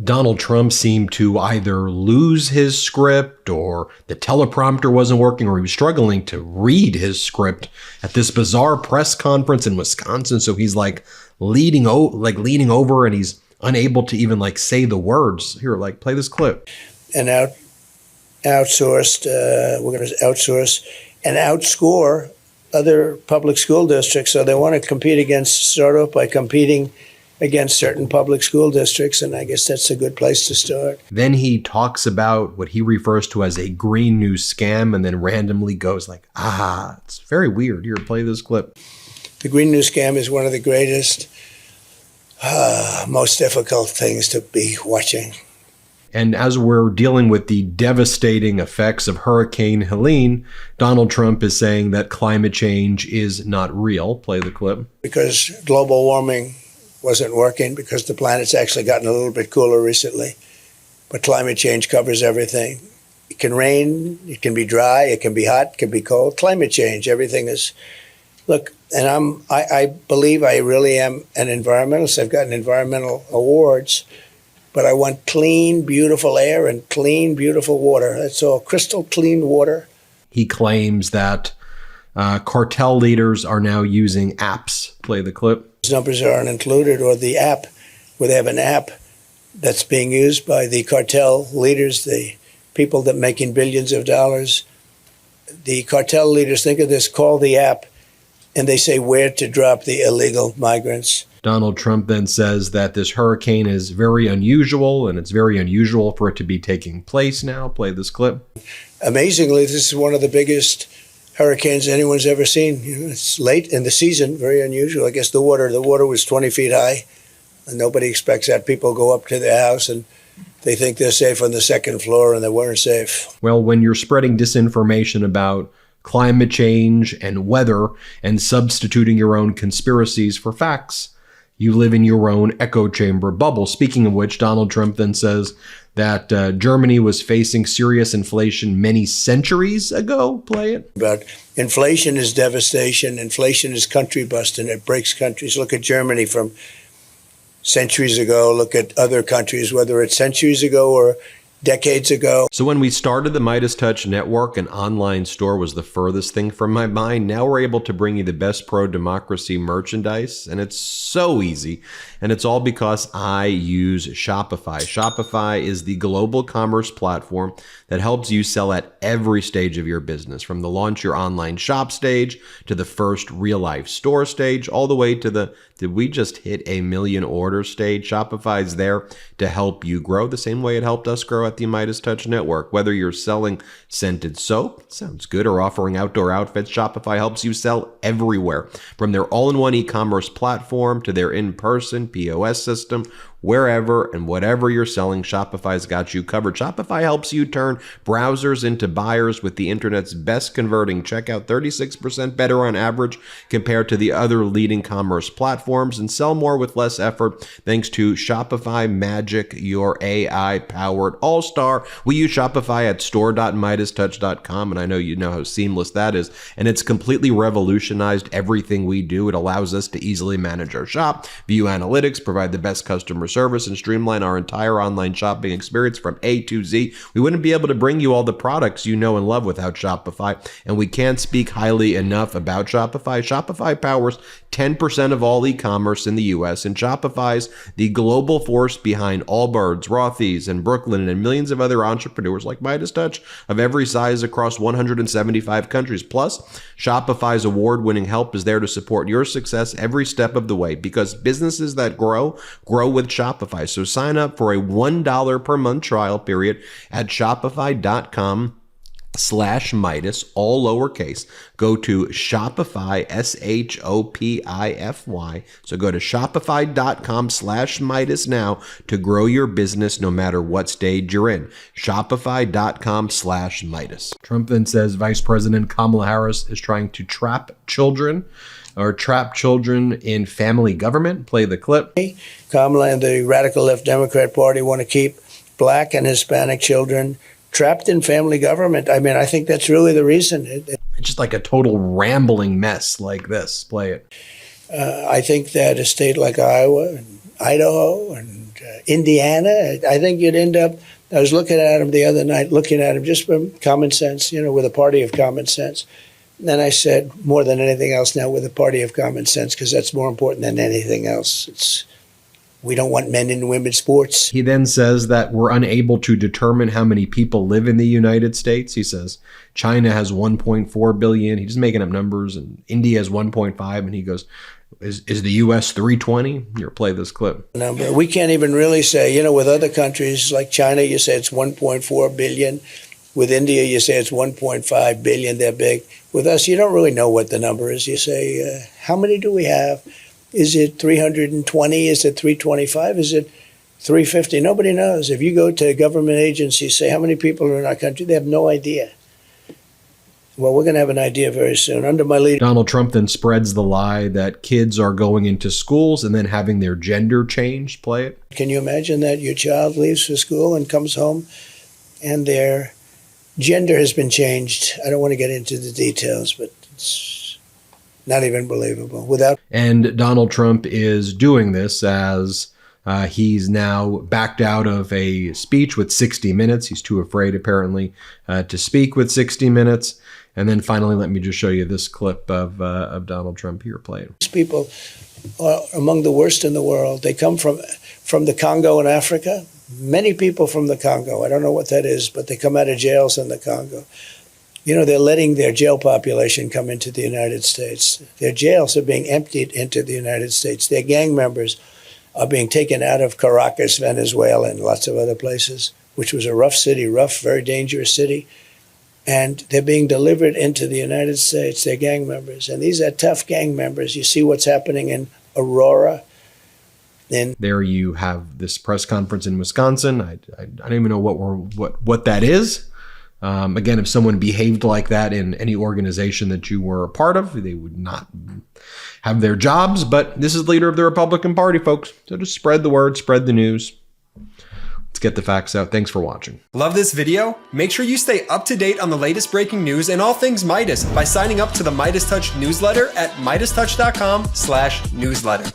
Donald Trump seemed to either lose his script or the teleprompter wasn't working or he was struggling to read his script at this bizarre press conference in Wisconsin. So he's like leaning over and he's unable to even like say the words. Here, like play this clip. And outsourced, we're going to outsource and outscore other public school districts. So they want to start off by competing against certain public school districts, and I guess that's a good place to start. Then he talks about what he refers to as a green news scam and then randomly goes like, it's very weird. Here, play this clip. The green news scam is one of the greatest, most difficult things to be watching. And as we're dealing with the devastating effects of Hurricane Helene, Donald Trump is saying that climate change is not real. Play the clip. Because global warming wasn't working, because the planet's actually gotten a little bit cooler recently. But climate change covers everything. It can rain, it can be dry, it can be hot, it can be cold. Climate change, everything is. Look, and I believe I really am an environmentalist. I've gotten environmental awards, but I want clean, beautiful air and clean, beautiful water. That's all, crystal clean water. He claims that cartel leaders are now using apps. Play the clip. Numbers aren't included, or the app, where they have an app that's being used by the cartel leaders, the people that making billions of dollars. The cartel leaders think of this, call the app, and they say where to drop the illegal migrants. Donald Trump then says that this hurricane is very unusual, and it's very unusual for it to be taking place now. Play this clip. Amazingly, this is one of the biggest hurricanes anyone's ever seen. It's late in the season, very unusual. I guess the water was 20 feet high, and nobody expects that. People go up to their house and they think they're safe on the second floor, and they weren't safe. Well, when you're spreading disinformation about climate change and weather and substituting your own conspiracies for facts, you live in your own echo chamber bubble. Speaking of which, Donald Trump then says that Germany was facing serious inflation many centuries ago. Play it. But inflation is devastation. Inflation is country busting. It breaks countries. Look at Germany from centuries ago. Look at other countries, whether it's centuries ago or decades ago. So when we started the MeidasTouch network, an online store was the furthest thing from my mind. Now we're able to bring you the best pro-democracy merchandise, and it's so easy. And it's all because I use Shopify. Shopify is the global commerce platform that helps you sell at every stage of your business, from the launch your online shop stage to the first real life store stage, all the way to the did we just hit 1 million orders stage. Shopify is there to help you grow the same way it helped us grow at the MeidasTouch network. Whether you're selling scented soap, sounds good, or offering outdoor outfits, Shopify helps you sell everywhere. From their all-in-one e-commerce platform to their in-person POS system, wherever and whatever you're selling, Shopify's got you covered. Shopify helps you turn browsers into buyers with the internet's best converting checkout, 36% better on average compared to the other leading commerce platforms, and sell more with less effort thanks to Shopify Magic, your AI-powered all-star. We use Shopify at store.meidastouch.com, and I know you know how seamless that is, and it's completely revolutionized everything we do. It allows us to easily manage our shop, view analytics, provide the best customer service, and streamline our entire online shopping experience from A to Z. We wouldn't be able to bring you all the products you know and love without Shopify, and we can't speak highly enough about Shopify. Shopify powers 10% of all e-commerce in the US, and Shopify's the global force behind Allbirds, Rothy's, and Brooklyn, and millions of other entrepreneurs like MeidasTouch of every size across 175 countries. Plus, Shopify's award-winning help is there to support your success every step of the way, because businesses that grow with Shopify. So sign up for a $1 per month trial period at shopify.com/Meidas, all lowercase. Go to Shopify, SHOPIFY. So go to shopify.com/Meidas now to grow your business no matter what stage you're in. Shopify.com/Meidas. Trump then says Vice President Kamala Harris is trying to trap children in family government. Play the clip. Kamala and the radical left Democrat Party want to keep Black and Hispanic children trapped in family government. I mean, I think that's really the reason. It's just like a total rambling mess like this. Play it. I think that a state like Iowa and Idaho and Indiana. I think you'd end up, I was looking at him the other night, just from common sense, with a party of common sense. And I said, more than anything else now, with a party of common sense, because that's more important than anything else. We don't want men in women's sports. He then says that we're unable to determine how many people live in the United States. He says China has 1.4 billion. He's just making up numbers. And India has 1.5. And he goes, is the U.S. 320? Here, play this clip. Number. We can't even really say, with other countries like China, you say it's 1.4 billion. With India, you say it's 1.5 billion. They're big. With us, you don't really know what the number is. You say, how many do we have? Is it 320? Is it 325? Is it 350? Nobody knows. If you go to government agencies, say how many people are in our country, they have no idea. Well, we're going to have an idea very soon. Under my leadership. Donald Trump then spreads the lie that kids are going into schools and then having their gender changed. Play it. Can you imagine that your child leaves for school and comes home and their gender has been changed? I don't want to get into the details, but it's not even believable. And Donald Trump is doing this as he's now backed out of a speech with 60 Minutes. He's too afraid, apparently, to speak with 60 Minutes. And then finally, let me just show you this clip of Donald Trump here. Play it. These people are among the worst in the world. They come from the Congo in Africa. Many people from the Congo. I don't know what that is, but they come out of jails in the Congo. They're letting their jail population come into the United States. Their jails are being emptied into the United States. Their gang members are being taken out of Caracas, Venezuela, and lots of other places, which was a rough city, very dangerous city. And they're being delivered into the United States, their gang members. And these are tough gang members. You see what's happening in Aurora. There you have this press conference in Wisconsin. I don't even know what that is. Again, if someone behaved like that in any organization that you were a part of, they would not have their jobs. But this is the leader of the Republican Party, folks. So just spread the word, spread the news. Let's get the facts out. Thanks for watching. Love this video? Make sure you stay up to date on the latest breaking news and all things Midas by signing up to the MeidasTouch newsletter at MeidasTouch.com/newsletter.